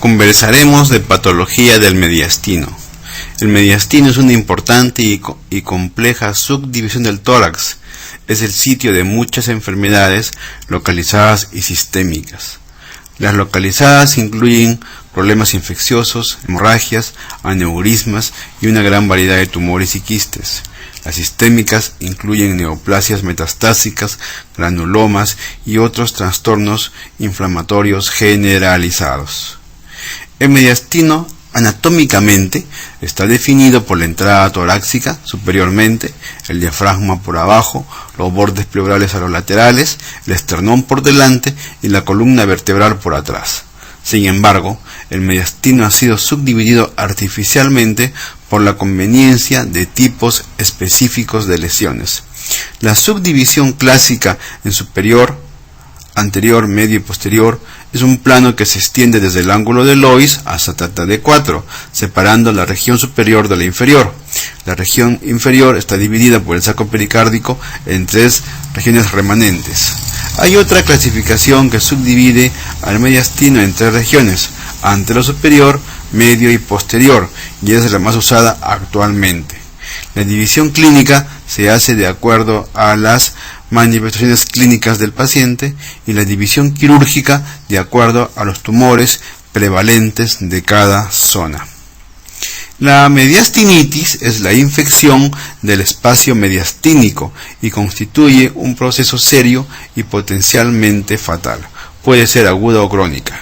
Conversaremos de patología del mediastino. El mediastino es una importante y compleja subdivisión del tórax. Es el sitio de muchas enfermedades localizadas y sistémicas. Las localizadas incluyen problemas infecciosos, hemorragias, aneurismas y una gran variedad de tumores y quistes. Las sistémicas incluyen neoplasias metastásicas, granulomas y otros trastornos inflamatorios generalizados. El mediastino anatómicamente está definido por la entrada torácica superiormente, el diafragma por abajo, los bordes pleurales a los laterales, el esternón por delante y la columna vertebral por atrás. Sin embargo, el mediastino ha sido subdividido artificialmente por la conveniencia de tipos específicos de lesiones. La subdivisión clásica en superior, anterior, medio y posterior es un plano que se extiende desde el ángulo de Lois hasta Theta D4, separando la región superior de la inferior. La región inferior está dividida por el saco pericárdico en 3 regiones remanentes. Hay otra clasificación que subdivide al mediastino en 3 regiones, antero superior, medio y posterior, y es la más usada actualmente. La división clínica se hace de acuerdo a las manifestaciones clínicas del paciente y la división quirúrgica de acuerdo a los tumores prevalentes de cada zona. La mediastinitis es la infección del espacio mediastínico y constituye un proceso serio y potencialmente fatal. Puede ser aguda o crónica.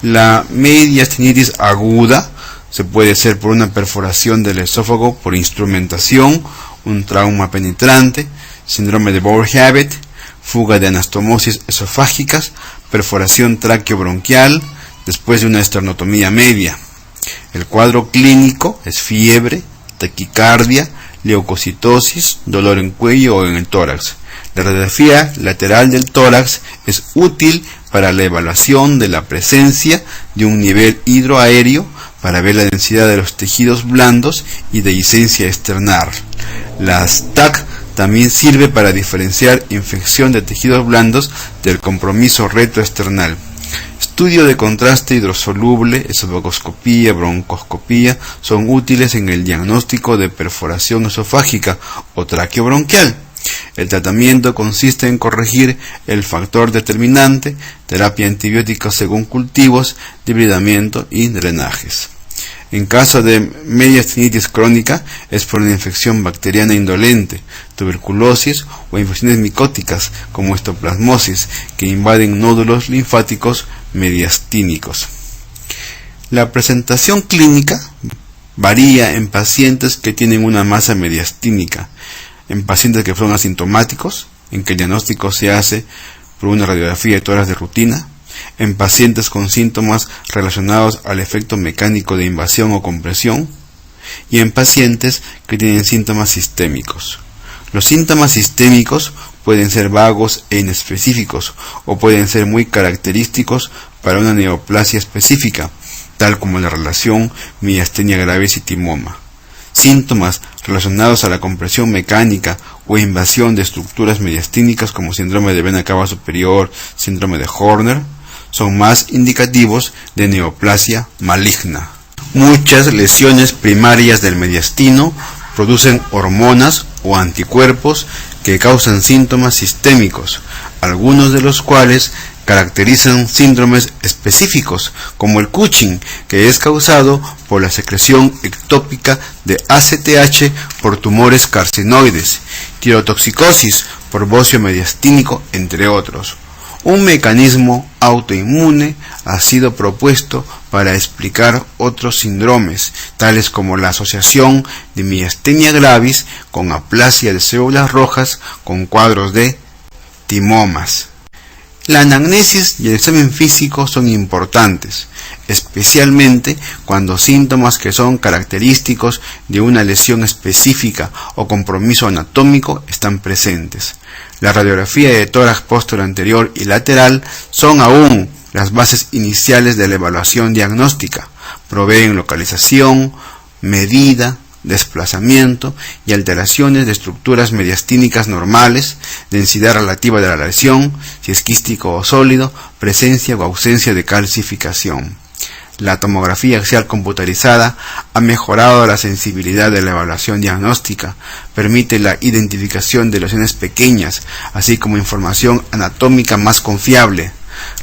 La mediastinitis aguda se puede hacer por una perforación del esófago por instrumentación, un trauma penetrante, síndrome de Boerhaave, fuga de anastomosis esofágicas, perforación tráqueo-bronquial, después de una esternotomía media. El cuadro clínico es fiebre, taquicardia, leucocitosis, dolor en cuello o en el tórax. La radiografía lateral del tórax es útil para la evaluación de la presencia de un nivel hidroaéreo, para ver la densidad de los tejidos blandos y dehiscencia externar. La STAC también sirve para diferenciar infección de tejidos blandos del compromiso retroesternal. Estudio de contraste hidrosoluble, esofagoscopía, broncoscopía son útiles en el diagnóstico de perforación esofágica o tráqueo-bronquial. El tratamiento consiste en corregir el factor determinante, terapia antibiótica según cultivos, debridamiento y drenajes. En caso de mediastinitis crónica es por una infección bacteriana indolente, tuberculosis o infecciones micóticas como histoplasmosis que invaden nódulos linfáticos mediastínicos. La presentación clínica varía en pacientes que tienen una masa mediastínica, en pacientes que son asintomáticos, en que el diagnóstico se hace por una radiografía de tórax de rutina, en pacientes con síntomas relacionados al efecto mecánico de invasión o compresión, y en pacientes que tienen síntomas sistémicos. Los síntomas sistémicos pueden ser vagos e inespecíficos, o pueden ser muy característicos para una neoplasia específica, tal como la relación miastenia gravis y timoma. Síntomas relacionados a la compresión mecánica o invasión de estructuras mediastínicas como síndrome de vena cava superior, síndrome de Horner, son más indicativos de neoplasia maligna. Muchas lesiones primarias del mediastino producen hormonas o anticuerpos que causan síntomas sistémicos, algunos de los cuales caracterizan síndromes específicos, como el Cushing, que es causado por la secreción ectópica de ACTH por tumores carcinoides, tirotoxicosis por bocio mediastínico, entre otros. Un mecanismo autoinmune ha sido propuesto para explicar otros síndromes, tales como la asociación de miastenia gravis con aplasia de células rojas con cuadros de timomas. La anamnesis y el examen físico son importantes, especialmente cuando síntomas que son característicos de una lesión específica o compromiso anatómico están presentes. La radiografía de tórax posterior anterior y lateral son aún las bases iniciales de la evaluación diagnóstica. Proveen localización, medida, desplazamiento y alteraciones de estructuras mediastínicas normales, densidad relativa de la lesión, si es quístico o sólido, presencia o ausencia de calcificación. La tomografía axial computarizada ha mejorado la sensibilidad de la evaluación diagnóstica, permite la identificación de lesiones pequeñas, así como información anatómica más confiable.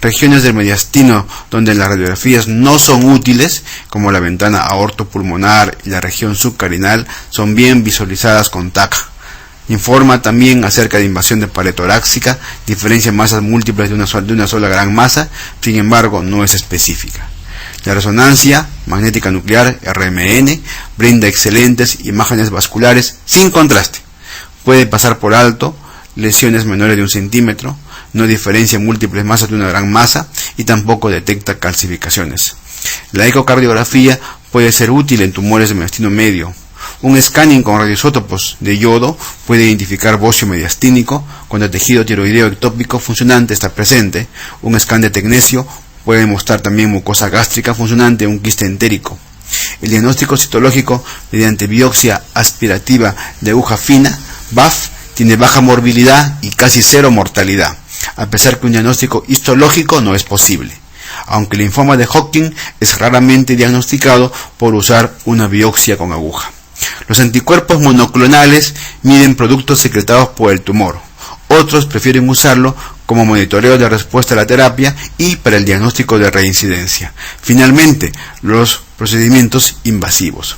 Regiones del mediastino donde las radiografías no son útiles, como la ventana aortopulmonar y la región subcarinal, son bien visualizadas con TAC. Informa también acerca de invasión de pared torácica, diferencia masas múltiples de una sola gran masa, sin embargo no es específica. La resonancia magnética nuclear, RMN, brinda excelentes imágenes vasculares sin contraste. Puede pasar por alto lesiones menores de 1 centímetro, no diferencia múltiples masas de una gran masa y tampoco detecta calcificaciones. La ecocardiografía puede ser útil en tumores de mediastino medio. Un scanning con radioisótopos de yodo puede identificar bocio mediastínico cuando el tejido tiroideo ectópico funcionante está presente. Un scan de tecnesio puede mostrar también mucosa gástrica funcionante, un quiste entérico. El diagnóstico citológico mediante biopsia aspirativa de aguja fina, BAF, tiene baja morbilidad y casi cero mortalidad, a pesar que un diagnóstico histológico no es posible, aunque el linfoma de Hodgkin es raramente diagnosticado por usar una biopsia con aguja. Los anticuerpos monoclonales miden productos secretados por el tumor. Otros prefieren usarlo como monitoreo de respuesta a la terapia y para el diagnóstico de reincidencia. Finalmente, los procedimientos invasivos.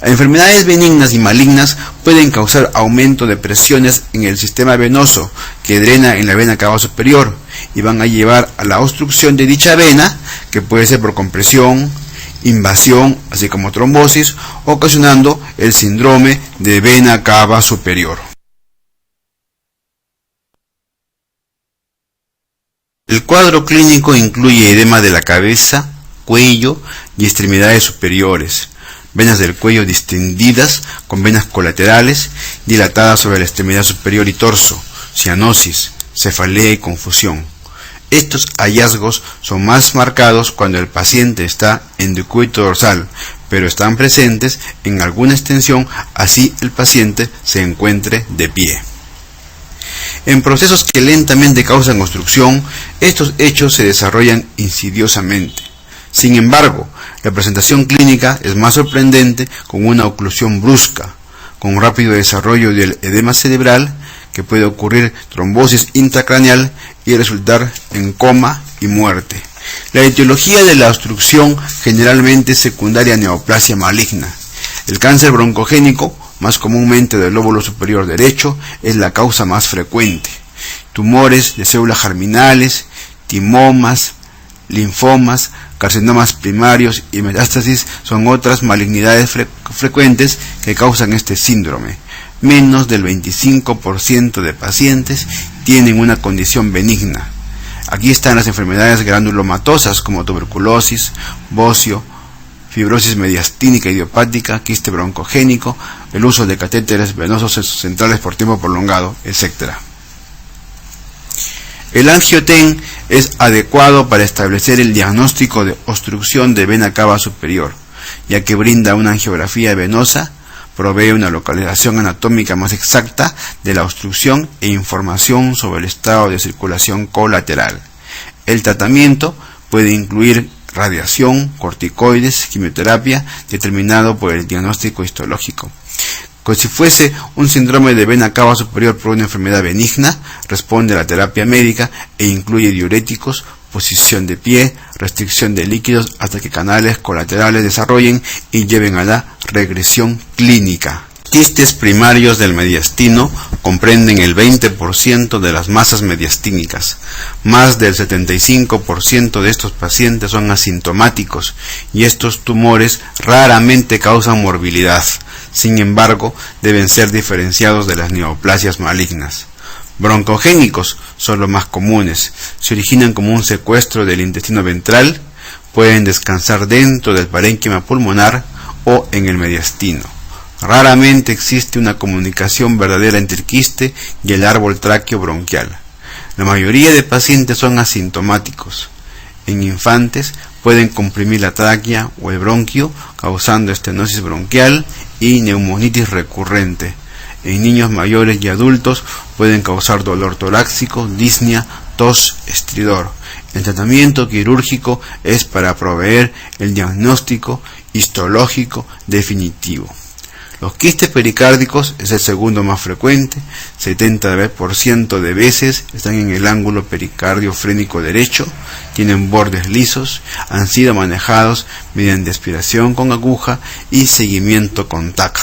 Enfermedades benignas y malignas pueden causar aumento de presiones en el sistema venoso que drena en la vena cava superior y van a llevar a la obstrucción de dicha vena, que puede ser por compresión, invasión, así como trombosis, ocasionando el síndrome de vena cava superior. El cuadro clínico incluye edema de la cabeza, cuello y extremidades superiores, venas del cuello distendidas con venas colaterales dilatadas sobre la extremidad superior y torso, cianosis, cefalea y confusión. Estos hallazgos son más marcados cuando el paciente está en decúbito dorsal, pero están presentes en alguna extensión, así el paciente se encuentre de pie. En procesos que lentamente causan obstrucción, estos hechos se desarrollan insidiosamente. Sin embargo, la presentación clínica es más sorprendente con una oclusión brusca, con un rápido desarrollo del edema cerebral, que puede ocurrir trombosis intracraneal y resultar en coma y muerte. La etiología de la obstrucción generalmente es secundaria a neoplasia maligna. El cáncer broncogénico, más comúnmente del lóbulo superior derecho, es la causa más frecuente. Tumores de células germinales, timomas, linfomas, carcinomas primarios y metástasis son otras malignidades frecuentes que causan este síndrome. Menos del 25% de pacientes tienen una condición benigna. Aquí están las enfermedades granulomatosas como tuberculosis, bocio, fibrosis mediastínica idiopática, quiste broncogénico, el uso de catéteres venosos centrales por tiempo prolongado, etc. El angioten es adecuado para establecer el diagnóstico de obstrucción de vena cava superior, ya que brinda una angiografía venosa, provee una localización anatómica más exacta de la obstrucción e información sobre el estado de circulación colateral. El tratamiento puede incluir radiación, corticoides, quimioterapia, determinado por el diagnóstico histológico. Como si fuese un síndrome de vena cava superior por una enfermedad benigna, responde a la terapia médica e incluye diuréticos, posición de pie, restricción de líquidos hasta que canales colaterales desarrollen y lleven a la regresión clínica. Quistes primarios del mediastino comprenden el 20% de las masas mediastínicas. Más del 75% de estos pacientes son asintomáticos y estos tumores raramente causan morbilidad. Sin embargo, deben ser diferenciados de las neoplasias malignas. Broncogénicos son los más comunes. Se originan como un secuestro del intestino ventral, pueden descansar dentro del parénquima pulmonar o en el mediastino. Raramente existe una comunicación verdadera entre el quiste y el árbol tráqueo bronquial. La mayoría de pacientes son asintomáticos. En infantes pueden comprimir la tráquea o el bronquio, causando estenosis bronquial y neumonitis recurrente. En niños mayores y adultos pueden causar dolor torácico, disnea, tos, estridor. El tratamiento quirúrgico es para proveer el diagnóstico histológico definitivo. Los quistes pericárdicos es el segundo más frecuente, 70% de veces están en el ángulo pericardio frénico derecho, tienen bordes lisos, han sido manejados mediante aspiración con aguja y seguimiento con TAC.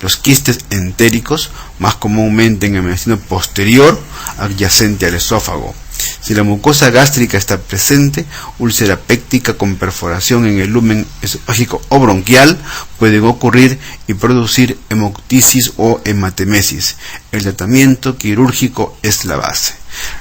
Los quistes entéricos, más comúnmente en el mediastino posterior, adyacente al esófago. Si la mucosa gástrica está presente, úlcera péptica con perforación en el lumen esofágico o bronquial pueden ocurrir y producir hemoptisis o hematemesis. El tratamiento quirúrgico es la base.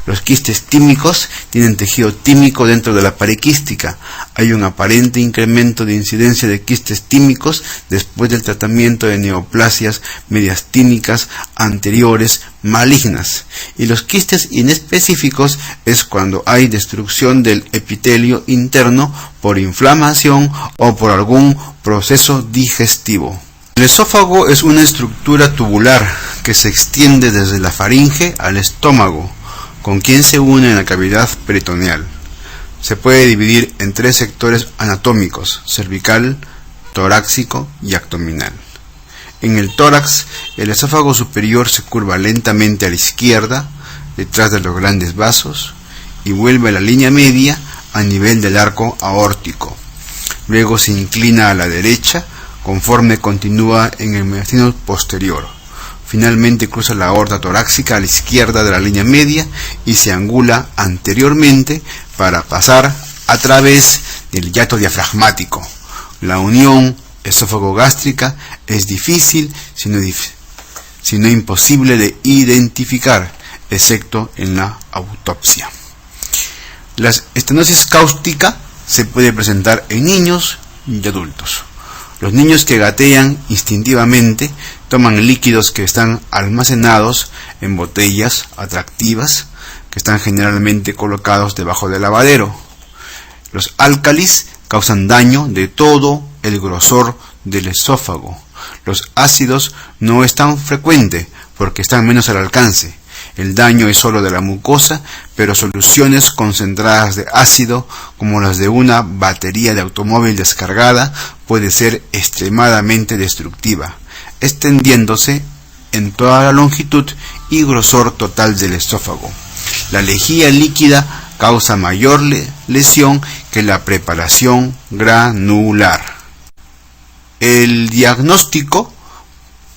Los quistes tímicos tienen tejido tímico dentro de la pared quística. Hay un aparente incremento de incidencia de quistes tímicos después del tratamiento de neoplasias mediastínicas anteriores malignas. Y los quistes inespecíficos es cuando hay destrucción del epitelio interno por inflamación o por algún proceso digestivo. El esófago es una estructura tubular que se extiende desde la faringe al estómago, con quien se une en la cavidad peritoneal. Se puede dividir en tres sectores anatómicos: cervical, torácico y abdominal. En el tórax, el esófago superior se curva lentamente a la izquierda, detrás de los grandes vasos, y vuelve a la línea media a nivel del arco aórtico. Luego se inclina a la derecha conforme continúa en el mediastino posterior. Finalmente cruza la aorta torácica a la izquierda de la línea media y se angula anteriormente para pasar a través del hiato diafragmático. La unión esófago-gástrica es difícil, sino imposible de identificar, excepto en la autopsia. La estenosis cáustica se puede presentar en niños y adultos. Los niños que gatean instintivamente toman líquidos que están almacenados en botellas atractivas que están generalmente colocados debajo del lavadero. Los álcalis causan daño de todo el grosor del esófago. Los ácidos no es tan frecuente porque están menos al alcance. El daño es solo de la mucosa, pero soluciones concentradas de ácido, como las de una batería de automóvil descargada, puede ser extremadamente destructiva, extendiéndose en toda la longitud y grosor total del esófago. La lejía líquida causa mayor lesión que la preparación granular. El diagnóstico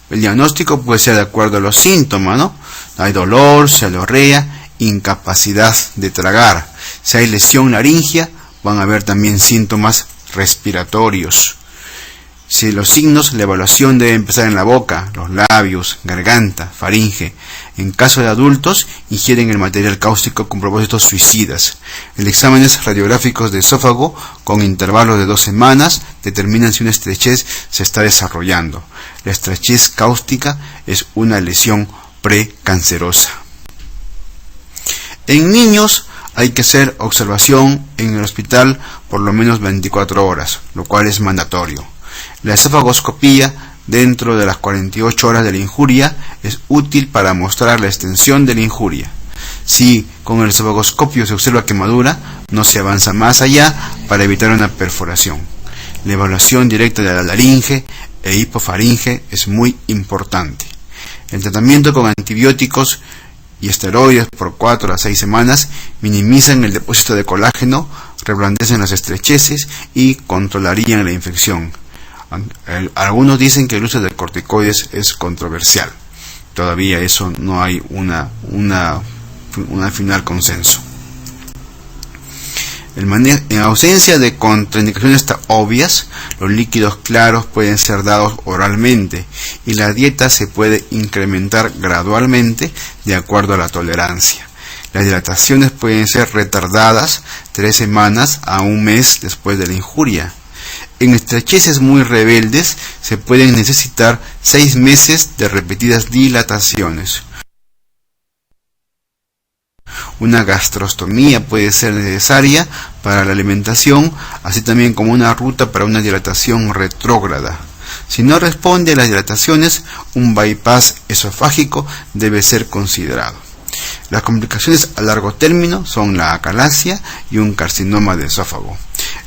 puede ser de acuerdo a los síntomas, ¿no? Hay dolor, cialorrea, incapacidad de tragar. Si hay lesión laringea, van a haber también síntomas respiratorios. Si los signos, la evaluación debe empezar en la boca, los labios, garganta, faringe. En caso de adultos, ingieren el material cáustico con propósitos suicidas. El exámenes radiográficos de esófago con intervalos de 2 semanas determinan si una estrechez se está desarrollando. La estrechez cáustica es una lesión precancerosa. En niños hay que hacer observación en el hospital por lo menos 24 horas, lo cual es mandatorio. La esofagoscopía dentro de las 48 horas de la injuria es útil para mostrar la extensión de la injuria. Si con el esofagoscopio se observa quemadura, no se avanza más allá para evitar una perforación. La evaluación directa de la laringe e hipofaringe es muy importante. El tratamiento con antibióticos y esteroides por 4 a 6 semanas minimizan el depósito de colágeno, reblandecen las estrecheces y controlarían la infección. Algunos dicen que el uso de corticoides es controversial. Todavía eso no hay una final consenso. En ausencia de contraindicaciones obvias, los líquidos claros pueden ser dados oralmente y la dieta se puede incrementar gradualmente de acuerdo a la tolerancia. Las dilataciones pueden ser retardadas 3 semanas a 1 mes después de la injuria. En estrecheces muy rebeldes se pueden necesitar 6 meses de repetidas dilataciones. Una gastrostomía puede ser necesaria para la alimentación, así también como una ruta para una dilatación retrógrada. Si no responde a las dilataciones, un bypass esofágico debe ser considerado. Las complicaciones a largo término son la acalasia y un carcinoma de esófago.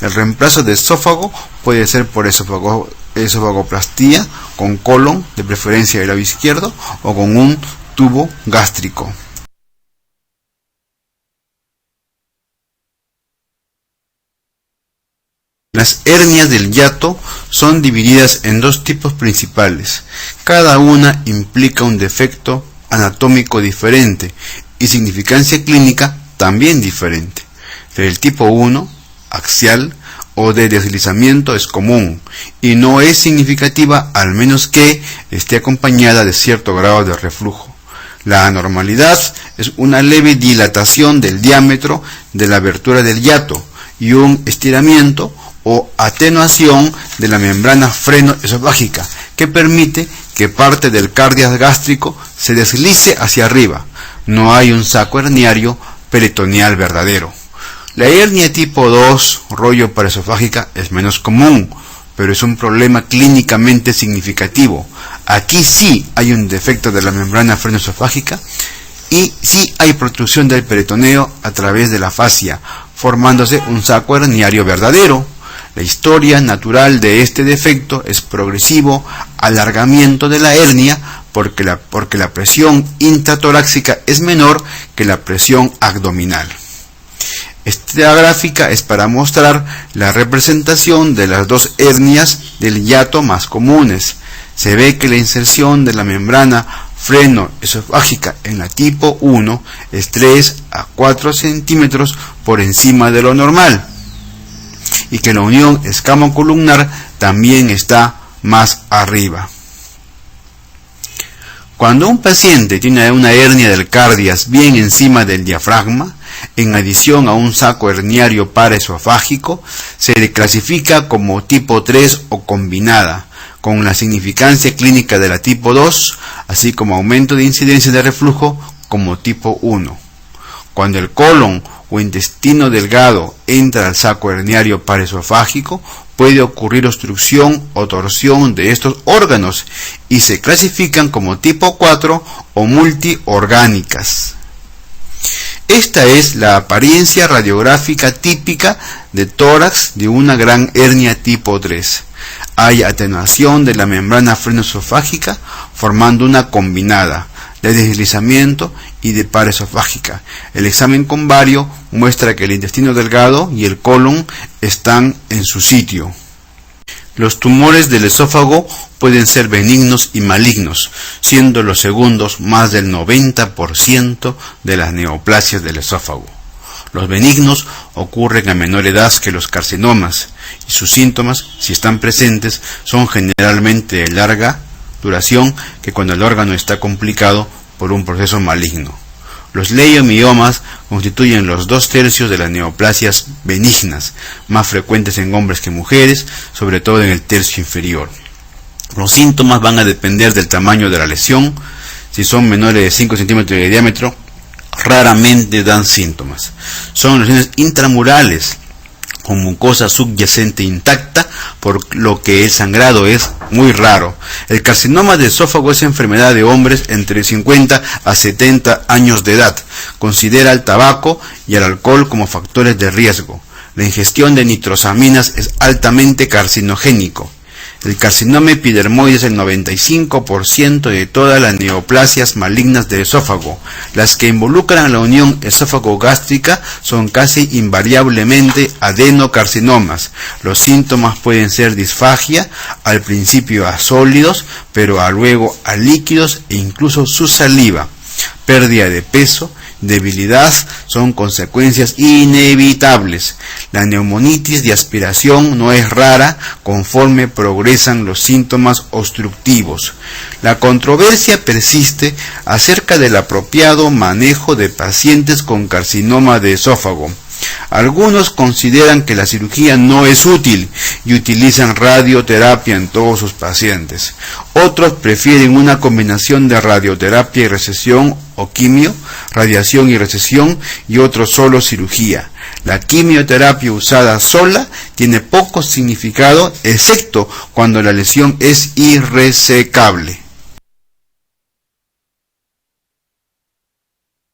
El reemplazo de esófago puede ser por esofagoplastía con colon, de preferencia del lado izquierdo, o con un tubo gástrico. Las hernias del hiato son divididas en dos tipos principales. Cada una implica un defecto anatómico diferente y significancia clínica también diferente. El tipo 1, axial o de deslizamiento, es común y no es significativa al menos que esté acompañada de cierto grado de reflujo. La anormalidad es una leve dilatación del diámetro de la abertura del hiato y un estiramiento o atenuación de la membrana freno-esofágica que permite que parte del cardias gástrico se deslice hacia arriba. No hay un saco herniario peritoneal verdadero. La hernia tipo 2, rollo paraesofágica, es menos común, pero es un problema clínicamente significativo. Aquí sí hay un defecto de la membrana freno-esofágica y sí hay protrusión del peritoneo a través de la fascia, formándose un saco herniario verdadero. La historia natural de este defecto es progresivo alargamiento de la hernia porque la presión intratorácica es menor que la presión abdominal. Esta gráfica es para mostrar la representación de las dos hernias del hiato más comunes. Se ve que la inserción de la membrana freno-esofágica en la tipo 1 es 3 a 4 centímetros por encima de lo normal y que la unión escamocolumnar también está más arriba. Cuando un paciente tiene una hernia del cardias bien encima del diafragma, en adición a un saco herniario paraesofágico, se le clasifica como tipo 3 o combinada, con la significancia clínica de la tipo 2, así como aumento de incidencia de reflujo como tipo 1. Cuando el colon o intestino delgado entra al saco herniario paraesofágico, puede ocurrir obstrucción o torsión de estos órganos y se clasifican como tipo 4 o multiorgánicas. Esta es la apariencia radiográfica típica de tórax de una gran hernia tipo 3. Hay atenuación de la membrana freno-esofágica formando una combinada de deslizamiento y de paraesofágica. El examen con bario muestra que el intestino delgado y el colon están en su sitio. Los tumores del esófago pueden ser benignos y malignos, siendo los segundos más del 90% de las neoplasias del esófago. Los benignos ocurren a menor edad que los carcinomas y sus síntomas, si están presentes, son generalmente de larga duración que cuando el órgano está complicado por un proceso maligno. Los leiomiomas constituyen los 2/3 de las neoplasias benignas, más frecuentes en hombres que mujeres, sobre todo en el tercio inferior. Los síntomas van a depender del tamaño de la lesión. Si son menores de 5 centímetros de diámetro, raramente dan síntomas. Son lesiones intramurales con mucosa subyacente intacta, por lo que el sangrado es muy raro. El carcinoma de esófago es enfermedad de hombres entre 50 a 70 años de edad. Considera el tabaco y el alcohol como factores de riesgo. La ingestión de nitrosaminas es altamente carcinogénico. El carcinoma epidermoide es el 95% de todas las neoplasias malignas del esófago. Las que involucran la unión esófago-gástrica son casi invariablemente adenocarcinomas. Los síntomas pueden ser disfagia, al principio a sólidos, pero luego a líquidos e incluso su saliva. Pérdida de peso, debilidad son consecuencias inevitables. La neumonitis de aspiración no es rara conforme progresan los síntomas obstructivos. La controversia persiste acerca del apropiado manejo de pacientes con carcinoma de esófago. Algunos consideran que la cirugía no es útil y utilizan radioterapia en todos sus pacientes. Otros prefieren una combinación de radioterapia y recesión o quimio, radiación y recesión, y otros solo cirugía. La quimioterapia usada sola tiene poco significado, excepto cuando la lesión es irresecable.